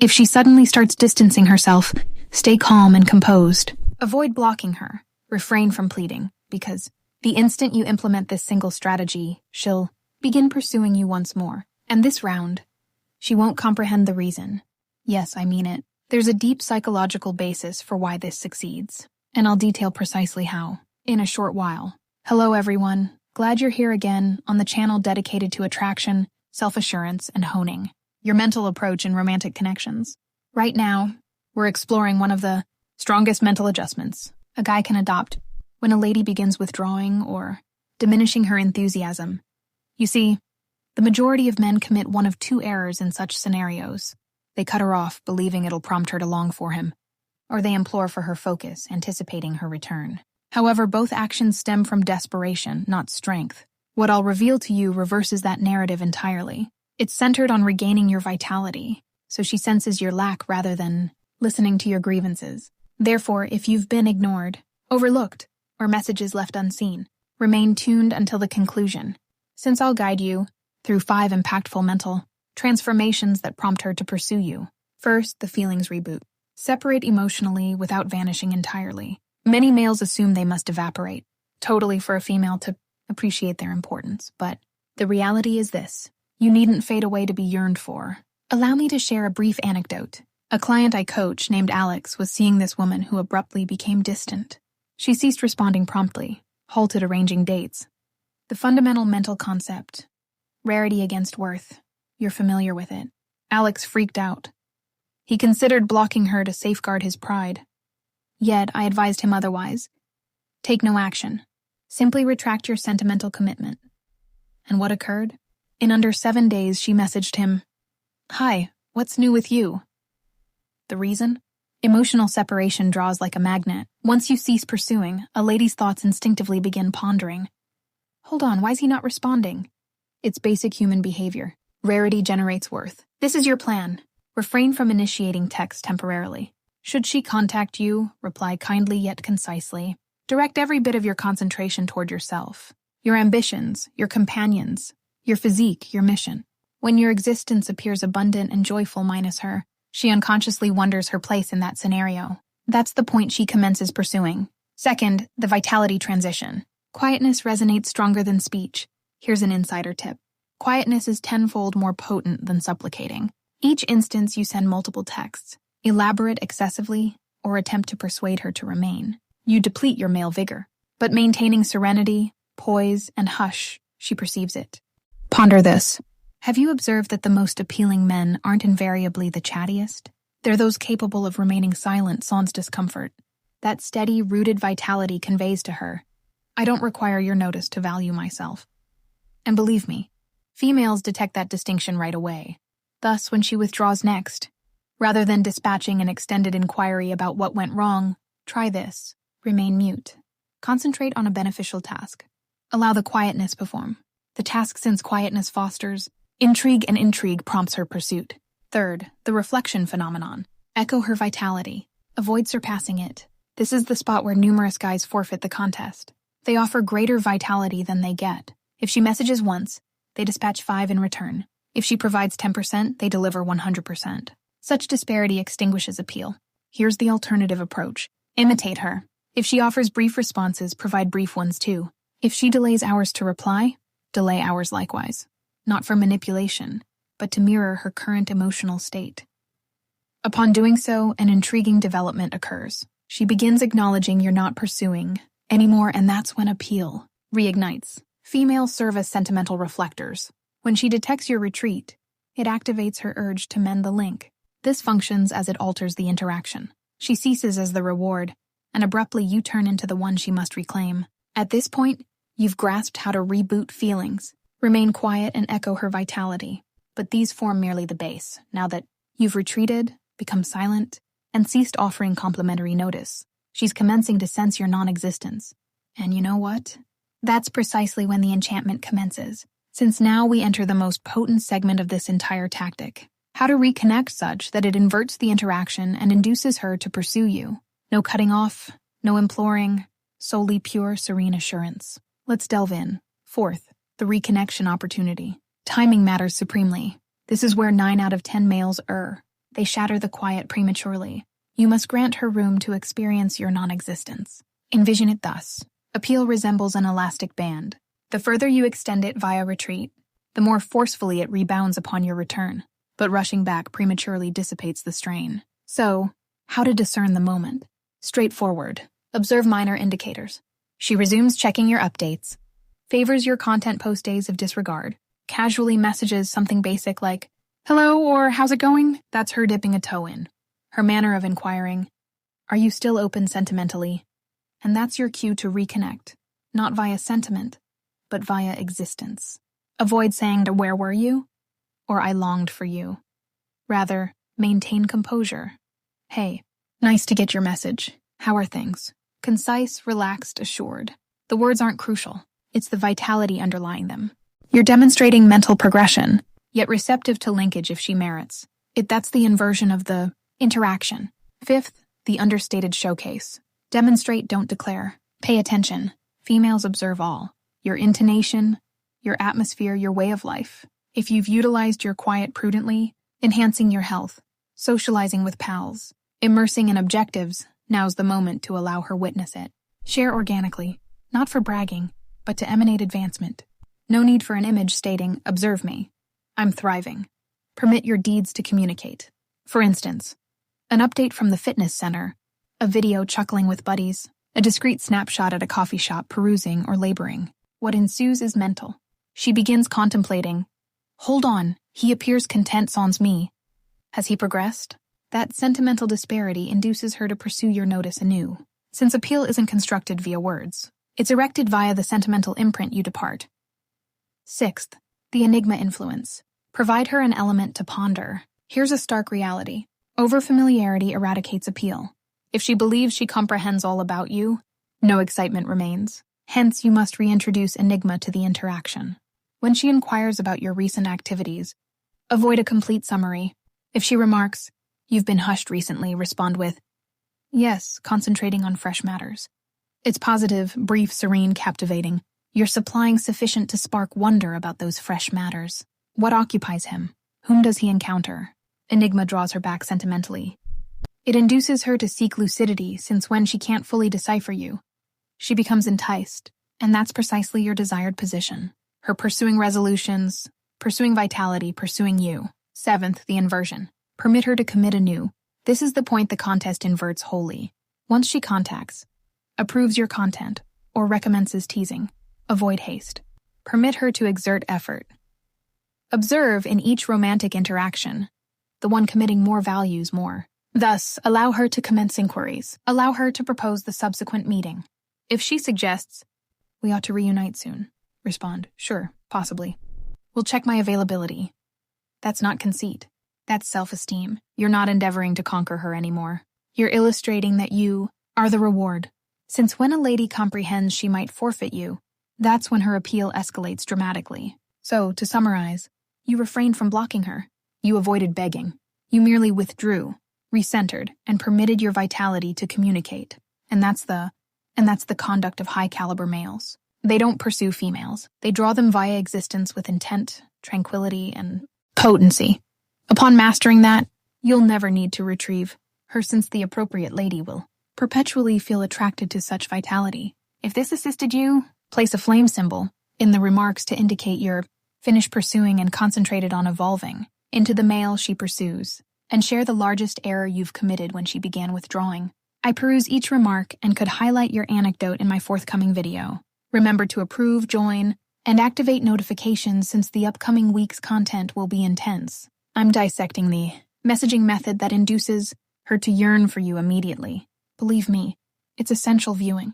If she suddenly starts distancing herself, stay calm and composed. Avoid blocking her. Refrain from pleading, because the instant you implement this single strategy, she'll begin pursuing you once more. And this round, she won't comprehend the reason. Yes, I mean it. There's a deep psychological basis for why this succeeds, and I'll detail precisely how in a short while. Hello, everyone. Glad you're here again on the channel dedicated to attraction, self-assurance, and honing your mental approach in romantic connections. Right now, we're exploring one of the strongest mental adjustments a guy can adopt when a lady begins withdrawing or diminishing her enthusiasm. You see, the majority of men commit one of two errors in such scenarios. They cut her off, believing it'll prompt her to long for him, or they implore for her focus, anticipating her return. However, both actions stem from desperation, not strength. What I'll reveal to you reverses that narrative entirely. It's centered on regaining your vitality, so she senses your lack rather than listening to your grievances. Therefore, if you've been ignored, overlooked, or messages left unseen, remain tuned until the conclusion, since I'll guide you through 5 impactful mental transformations that prompt her to pursue you. First, the feelings reboot. Separate emotionally without vanishing entirely. Many males assume they must evaporate totally for a female to appreciate their importance, but the reality is this. You needn't fade away to be yearned for. Allow me to share a brief anecdote. A client I coach named Alex was seeing this woman who abruptly became distant. She ceased responding promptly, halted arranging dates. The fundamental mental concept, rarity against worth, you're familiar with it. Alex freaked out. He considered blocking her to safeguard his pride. Yet, I advised him otherwise. Take no action. Simply retract your sentimental commitment. And what occurred? In under 7 days, she messaged him, "Hi, what's new with you?" The reason? Emotional separation draws like a magnet. Once you cease pursuing, a lady's thoughts instinctively begin pondering. Hold on, why is he not responding? It's basic human behavior. Rarity generates worth. This is your plan. Refrain from initiating text temporarily. Should she contact you, reply kindly yet concisely. Direct every bit of your concentration toward yourself, your ambitions, your companions, your physique, your mission. When your existence appears abundant and joyful minus her, she unconsciously wonders her place in that scenario. That's the point she commences pursuing. Second, the vitality transition. Quietness resonates stronger than speech. Here's an insider tip. Quietness is tenfold more potent than supplicating. Each instance you send multiple texts, elaborate excessively, or attempt to persuade her to remain, you deplete your male vigor. But maintaining serenity, poise, and hush, she perceives it. Ponder this. Have you observed that the most appealing men aren't invariably the chattiest? They're those capable of remaining silent sans discomfort. That steady, rooted vitality conveys to her, I don't require your notice to value myself. And believe me, females detect that distinction right away. Thus, when she withdraws next, rather than dispatching an extended inquiry about what went wrong, try this. Remain mute. Concentrate on a beneficial task. Allow the quietness perform. The task, since quietness fosters intrigue, and intrigue prompts her pursuit. Third, the reflection phenomenon. Echo her vitality. Avoid surpassing it. This is the spot where numerous guys forfeit the contest. They offer greater vitality than they get. If she messages once, they dispatch 5 in return. If she provides 10%, they deliver 100%. Such disparity extinguishes appeal. Here's the alternative approach. Imitate her. If she offers brief responses, provide brief ones too. If she delays hours to reply, delay hours likewise. Not for manipulation, but to mirror her current emotional state. Upon doing so, an intriguing development occurs. She begins acknowledging you're not pursuing anymore, and that's when appeal reignites. Females serve as sentimental reflectors. When she detects your retreat, it activates her urge to mend the link. This functions as it alters the interaction. She ceases as the reward, and abruptly you turn into the one she must reclaim. At this point, you've grasped how to reboot feelings. Remain quiet and echo her vitality. But these form merely the base, now that you've retreated, become silent, and ceased offering complimentary notice. She's commencing to sense your non-existence. And you know what? That's precisely when the enchantment commences, since now we enter the most potent segment of this entire tactic. How to reconnect such that it inverts the interaction and induces her to pursue you. No cutting off, no imploring, solely pure, serene assurance. Let's delve in. Fourth, the reconnection opportunity. Timing matters supremely. This is where 9 out of 10 males err. They shatter the quiet prematurely. You must grant her room to experience your non-existence. Envision it thus. Appeal resembles an elastic band. The further you extend it via retreat, the more forcefully it rebounds upon your return, but rushing back prematurely dissipates the strain. So, how to discern the moment? Straightforward. Observe minor indicators. She resumes checking your updates, favors your content post days of disregard, casually messages something basic like, "Hello," or "How's it going?" That's her dipping a toe in. Her manner of inquiring, "Are you still open sentimentally?" And that's your cue to reconnect, not via sentiment, but via existence. Avoid saying to "Where were you?" or "I longed for you." Rather, maintain composure. "Hey, nice to get your message. How are things?" Concise, relaxed, assured. The words aren't crucial. It's the vitality underlying them. You're demonstrating mental progression, yet receptive to linkage if she merits. That's the inversion of the interaction. Fifth, the understated showcase. Demonstrate, don't declare. Pay attention. Females observe all. Your intonation, your atmosphere, your way of life. If you've utilized your quiet prudently, enhancing your health, socializing with pals, immersing in objectives, now's the moment to allow her witness it. Share organically, not for bragging, but to emanate advancement. No need for an image stating, "Observe me. I'm thriving." Permit your deeds to communicate. For instance, an update from the fitness center, a video chuckling with buddies, a discreet snapshot at a coffee shop perusing or laboring. What ensues is mental. She begins contemplating, "Hold on, he appears content sans me. Has he progressed?" That sentimental disparity induces her to pursue your notice anew. Since appeal isn't constructed via words, it's erected via the sentimental imprint you depart. Sixth, the enigma influence. Provide her an element to ponder. Here's a stark reality. Overfamiliarity eradicates appeal. If she believes she comprehends all about you, no excitement remains. Hence, you must reintroduce enigma to the interaction. When she inquires about your recent activities, avoid a complete summary. If she remarks, "You've been hushed recently," respond with, "Yes, concentrating on fresh matters." It's positive, brief, serene, captivating. You're supplying sufficient to spark wonder about those fresh matters. What occupies him? Whom does he encounter? Enigma draws her back sentimentally. It induces her to seek lucidity, since when she can't fully decipher you, she becomes enticed, and that's precisely your desired position. Her pursuing resolutions, pursuing vitality, pursuing you. Seventh, the inversion. Permit her to commit anew. This is the point the contest inverts wholly. Once she contacts, approves your content, or recommences teasing, avoid haste. Permit her to exert effort. Observe in each romantic interaction, the one committing more values more. Thus, allow her to commence inquiries. Allow her to propose the subsequent meeting. If she suggests, "We ought to reunite soon," respond, "Sure, possibly. We'll check my availability." That's not conceit. That's self-esteem. You're not endeavoring to conquer her anymore. You're illustrating that you are the reward. Since when a lady comprehends she might forfeit you, that's when her appeal escalates dramatically. So, to summarize, you refrained from blocking her. You avoided begging. You merely withdrew, recentered, and permitted your vitality to communicate. And that's the conduct of high-caliber males. They don't pursue females. They draw them via existence with intent, tranquility, and potency. Upon mastering that, you'll never need to retrieve her, since the appropriate lady will perpetually feel attracted to such vitality. If this assisted you, place a flame symbol in the remarks to indicate you're finished pursuing and concentrated on evolving into the male she pursues, and share the largest error you've committed when she began withdrawing. I peruse each remark and could highlight your anecdote in my forthcoming video. Remember to approve, join, and activate notifications, since the upcoming week's content will be intense. I'm dissecting the messaging method that induces her to yearn for you immediately. Believe me, it's essential viewing.